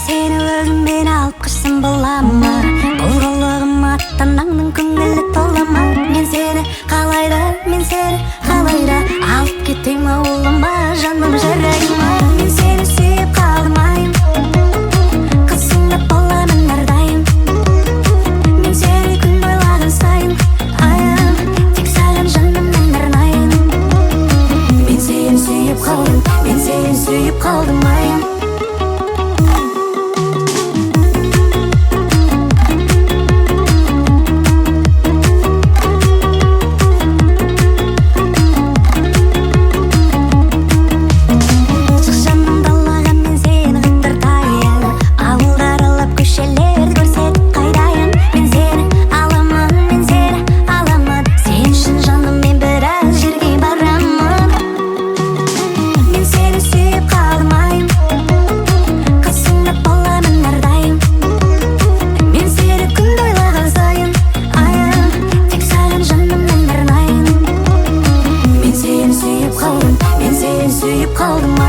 сені өзіммен алып қашсам бола ма? Бұл қылығым аттанаңның көңілі тола ма? Мен сені қалайда алып кетем ауылыма, жаным жарайма. Мен сені сүйіп қалдым айым, қасыңда боламын әрдайым. Мен сені күн бойлаған сайын айым, тек саған жаныммен арнайын. Мен сені сүйіп қалдым айым. Сүйіп қалдым